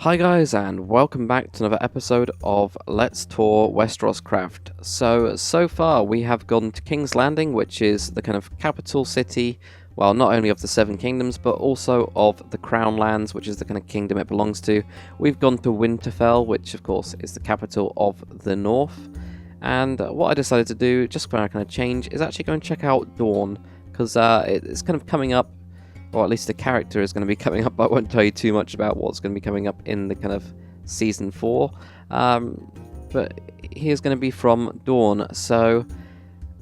Hi guys, and welcome back to another episode of Let's Tour Westeroscraft. So far we have gone to King's Landing, which is the kind of capital city, well, not only of the Seven Kingdoms, but also of the Crown Lands, which is the kind of kingdom it belongs to. We've gone to Winterfell, which of course is the capital of the North. And what I decided to do, just for a kind of change, is actually go and check out Dawn, because it's kind of coming up, or at least the character is going to be coming up. I won't tell you too much about what's going to be coming up in the kind of season 4, but he is going to be from Dawn. So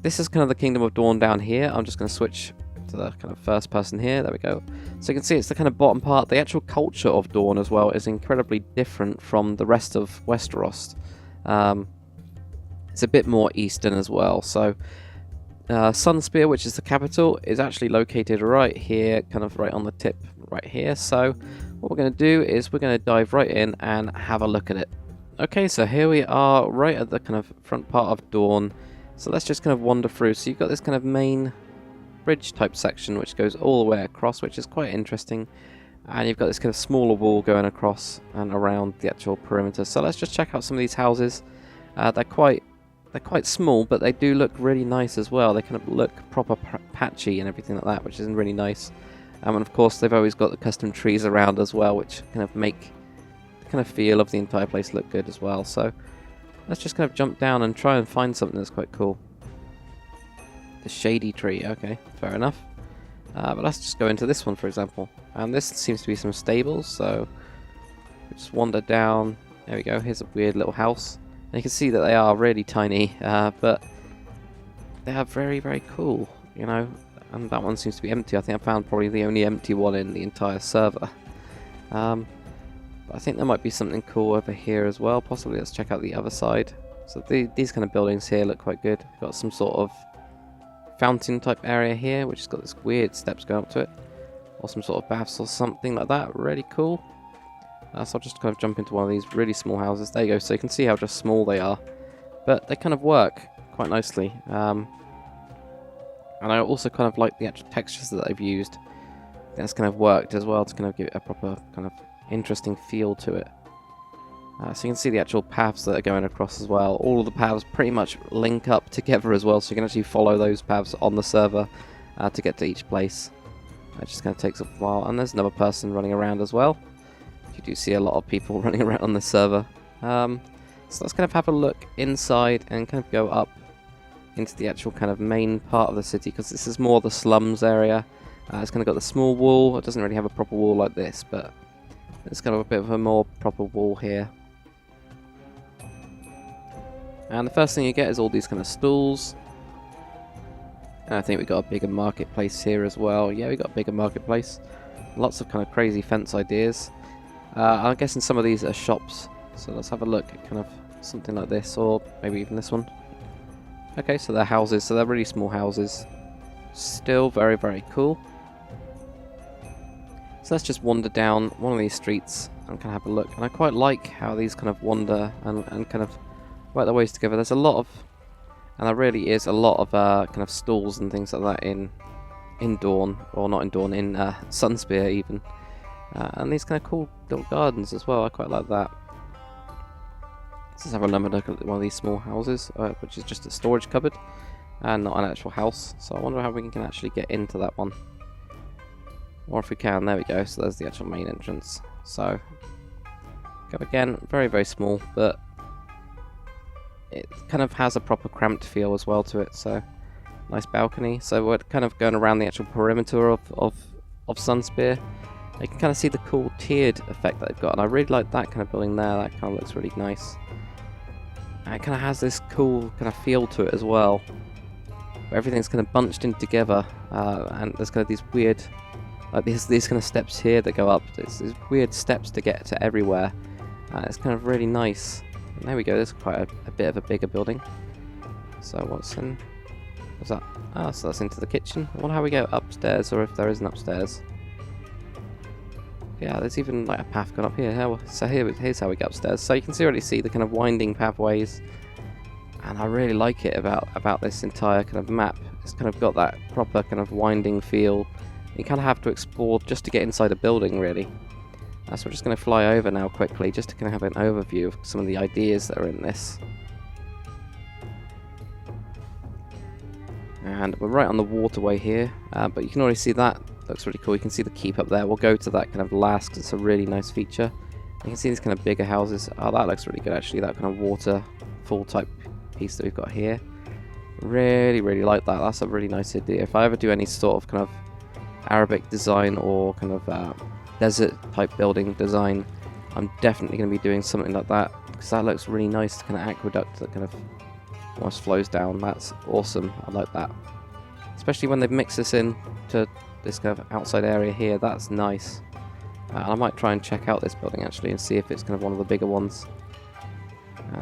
this is kind of the Kingdom of Dawn down here. I'm just going to switch to the kind of first person here. There we go. So you can see it's the kind of bottom part. The actual culture of Dawn as well is incredibly different from the rest of Westeros. It's a bit more eastern as well. So Sunspear, which is the capital, is actually located right here, kind of right on the tip right here. So what we're going to do is we're going to dive right in and have a look at it. Okay, so here we are right at the kind of front part of Dawn. So let's just kind of wander through. So you've got this kind of main bridge type section which goes all the way across, which is quite interesting. And you've got this kind of smaller wall going across and around the actual perimeter. So let's just check out some of these houses. They're quite small, but they do look really nice as well. They kind of look proper patchy and everything like that, which is really nice. And of course, they've always got the custom trees around as well, which kind of make the kind of feel of the entire place look good as well. So let's just kind of jump down and try and find something that's quite cool. The shady tree, okay, fair enough. But let's just go into this one, for example. And this seems to be some stables, so just wander down. There we go, here's a weird little house. And you can see that they are really tiny, but they are very, very cool, you know. And that one seems to be empty. I think I found probably the only empty one in the entire server. But I think there might be something cool over here as well. Possibly, let's check out the other side. So these kind of buildings here look quite good. We've got some sort of fountain type area here, which has got this weird steps going up to it. Or some sort of baths or something like that. Really cool. So I'll just kind of jump into one of these really small houses. There you go. So you can see how just small they are. But they kind of work quite nicely. And I also kind of like the actual textures that they've used. That's kind of worked as well to kind of give it a proper kind of interesting feel to it. So you can see the actual paths that are going across as well. All of the paths pretty much link up together as well. So you can actually follow those paths on the server to get to each place. It just kind of takes a while. And there's another person running around as well. You do see a lot of people running around on this server. So let's kind of have a look inside and kind of go up into the actual kind of main part of the city, because this is more the slums area. It's kind of got the small wall. It doesn't really have a proper wall like this, but it's kind of a bit of a more proper wall here. And the first thing you get is all these kind of stalls. And I think we've got a bigger marketplace here as well. Yeah, we've got a bigger marketplace. Lots of kind of crazy fence ideas. I'm guessing some of these are shops, so let's have a look at kind of something like this, or maybe even this one. Okay, so they're houses, so they're really small houses. Still very, very cool. So let's just wander down one of these streets and kind of have a look. And I quite like how these kind of wander and kind of work their ways together. There's a lot of, and there really is a lot of kind of stalls and things like that in Dawn, or not in Dawn, in Sunspear even. And these kind of cool little gardens as well. I quite like that. Let's have a look at one of these small houses, which is just a storage cupboard and not an actual house. So I wonder how we can actually get into that one. Or if we can, there we go. So there's the actual main entrance. So go again, very, very small, but it kind of has a proper cramped feel as well to it. So nice balcony. So we're kind of going around the actual perimeter of Sunspear. You can kind of see the cool tiered effect that they've got, and I really like that kind of building there. That kind of looks really nice. And it kind of has this cool kind of feel to it as well, where everything's kind of bunched in together, and there's kind of these weird, like these kind of steps here that go up. There's these weird steps to get to everywhere. It's kind of really nice. And there we go. There's quite a bit of a bigger building. So what's that? Ah, so that's into the kitchen. I wonder how we go upstairs, or if there is an upstairs. Yeah, there's even like a path going up here. So here's how we get upstairs. So you can already see the kind of winding pathways, and I really like it about this entire kind of map. It's kind of got that proper kind of winding feel. You kind of have to explore just to get inside a building, really. So we're just going to fly over now quickly, just to kind of have an overview of some of the ideas that are in this. And we're right on the waterway here, but you can already see that looks really cool. You can see the keep up there. We'll go to that kind of last because it's a really nice feature. You can see these kind of bigger houses. Oh, that looks really good actually, that kind of waterfall type piece that we've got here. Really, really like that. That's a really nice idea. If I ever do any sort of kind of Arabic design or kind of desert type building design, I'm definitely going to be doing something like that, because that looks really nice. Kind of aqueduct that kind of almost flows down. That's awesome. I like that, especially when they've mixed this in to this kind of outside area here. That's nice. I might try and check out this building actually and see if it's kind of one of the bigger ones.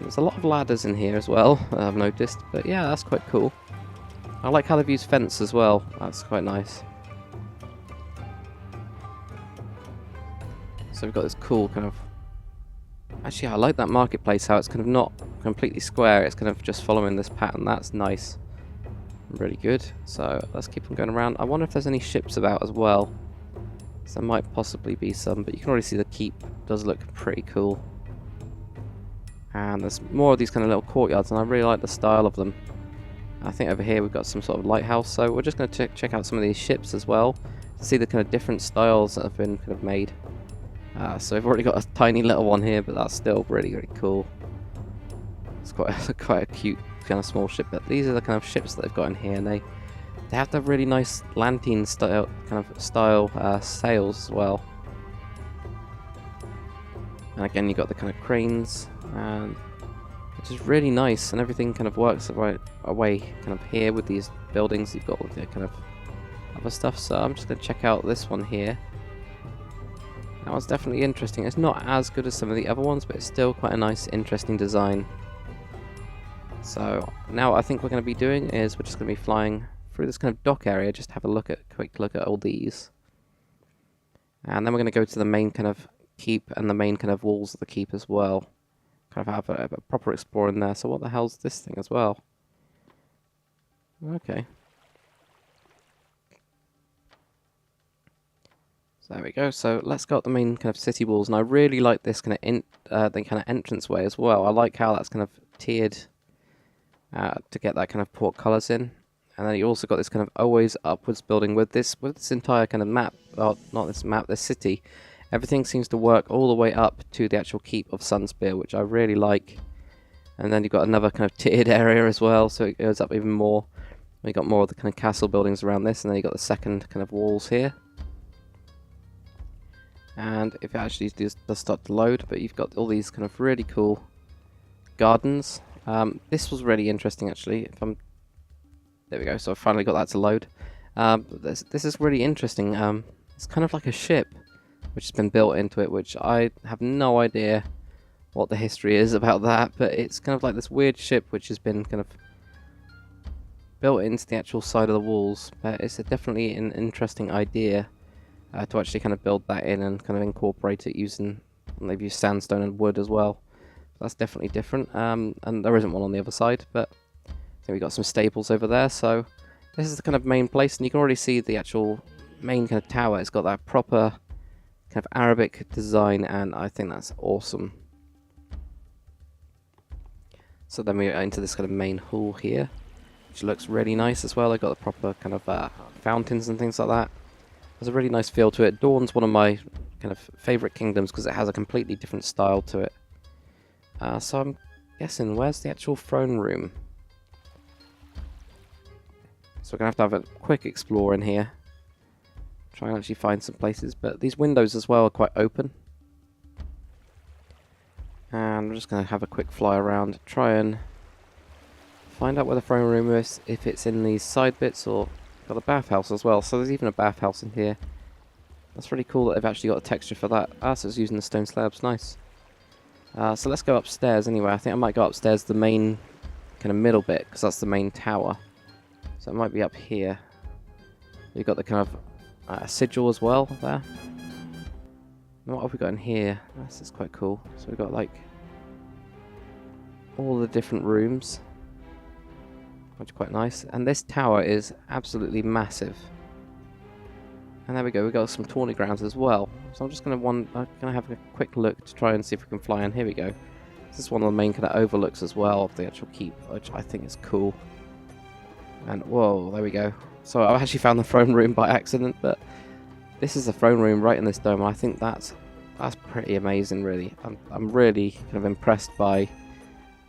There's a lot of ladders in here as well, I've noticed, but yeah, that's quite cool. I like how they've used fence as well. That's quite nice. So we've got this cool kind of... Actually, I like that marketplace, how it's kind of not completely square, it's kind of just following this pattern. That's nice. Really good. So let's keep on going around. I wonder if there's any ships about as well. So there might possibly be some, but you can already see the keep does look pretty cool. And there's more of these kind of little courtyards, and I really like the style of them. I think over here we've got some sort of lighthouse, so we're just going to check out some of these ships as well, to see the kind of different styles that have been kind of made. So we've already got a tiny little one here, but that's still really, really cool. It's quite a cute kind of small ship, but these are the kind of ships that they've got in here, and they have the really nice lantern style sails as well. And again, you've got the kind of cranes, and which is really nice, and everything kind of works the right way kind of here with these buildings. You've got all the kind of other stuff, so I'm just going to check out this one here. That one's definitely interesting. It's not as good as some of the other ones, but it's still quite a nice, interesting design. So now what I think we're going to be doing is we're just going to be flying through this kind of dock area, just have a quick look at all these. And then we're going to go to the main kind of keep and the main kind of walls of the keep as well. Kind of have a proper explore in there. So what the hell's this thing as well? Okay. So there we go. So let's go up the main kind of city walls, and I really like this kind of the kind of entrance way as well. I like how that's kind of tiered to get that kind of portcullis in, and then you also got this kind of always upwards building with this entire kind of map. Well, not this map, this city. Everything seems to work all the way up to the actual keep of Sunspear, which I really like. And then you've got another kind of tiered area as well, so it goes up even more. We got more of the kind of castle buildings around this, and then you got the second kind of walls here. And if it actually does start to load, but you've got all these kind of really cool gardens. This was really interesting actually. There we go. So I finally got that to load. This is really interesting. It's kind of like a ship which has been built into it, which I have no idea what the history is about that, but it's kind of like this weird ship which has been kind of built into the actual side of the walls. But it's definitely an interesting idea to actually kind of build that in and kind of incorporate it using, and they've used sandstone and wood as well. That's definitely different, and there isn't one on the other side, but I think we've got some stables over there. So this is the kind of main place, and you can already see the actual main kind of tower. It's got that proper kind of Arabic design, and I think that's awesome. So then we're into this kind of main hall here, which looks really nice as well. They've got the proper kind of fountains and things like that. There's a really nice feel to it. Dawn's one of my kind of favourite kingdoms because it has a completely different style to it. So I'm guessing, where's the actual throne room? So we're going to have a quick explore in here. Try and actually find some places. But these windows as well are quite open. And we're just going to have a quick fly around. Try and find out where the throne room is. If it's in these side bits or... Got a bathhouse as well, so there's even a bathhouse in here. That's really cool that they've actually got a texture for that. So it's using the stone slabs, nice. So let's go upstairs anyway. I think I might go upstairs the main kind of middle bit, because that's the main tower. So it might be up here. You've got the kind of sigil as well there. And what have we got in here? This is quite cool. So we've got like all the different rooms, which is quite nice. And this tower is absolutely massive. And there we go, we got some tawny grounds as well. So I'm just gonna have a quick look to try and see if we can fly in. Here we go. This is one of the main kind of overlooks as well of the actual keep, which I think is cool. And whoa, there we go. So I actually found the throne room by accident, but this is the throne room right in this dome, and I think that's pretty amazing, really. I'm really kind of impressed by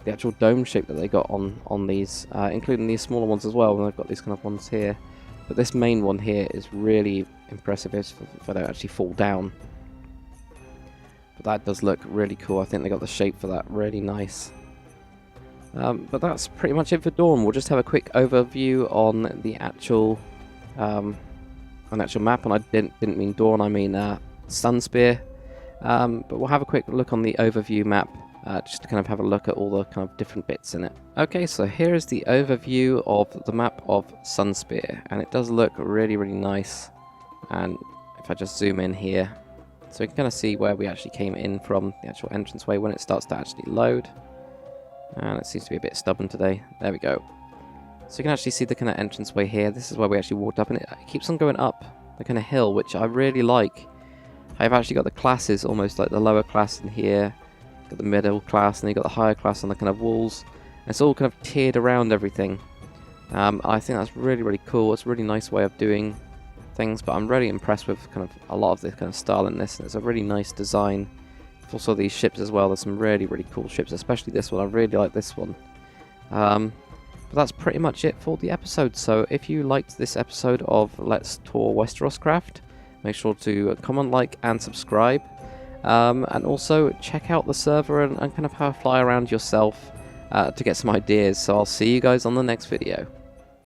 the actual dome shape that they got on these, including these smaller ones as well, and they've got these kind of ones here. But this main one here is really impressive if they don't actually fall down. But that does look really cool. I think they got the shape for that really nice. But that's pretty much it for Dawn. We'll just have a quick overview on the actual map, and I didn't mean Dawn, I mean Sunspear. But we'll have a quick look on the overview map, just to kind of have a look at all the kind of different bits in it. Okay, so here is the overview of the map of Sunspear, and it does look really, really nice. And if I just zoom in here, so we can kind of see where we actually came in from, the actual entranceway, when it starts to actually load. And it seems to be a bit stubborn today. There we go. So you can actually see the kind of entranceway here. This is where we actually walked up, and it keeps on going up the kind of hill, which I really like. I've actually got the classes, almost like the lower class in here, got the middle class, and then you got the higher class on the kind of walls. And it's all kind of tiered around everything. I think that's really, really cool. It's a really nice way of doing things, but I'm really impressed with kind of a lot of this kind of style in this, and it's a really nice design. Also these ships as well, there's some really, really cool ships, especially this one. I really like this one. But that's pretty much it for the episode. So if you liked this episode of Let's Tour Westeroscraft, make sure to comment, like, and subscribe. And also check out the server and kind of have a fly around yourself to get some ideas. So I'll see you guys on the next video.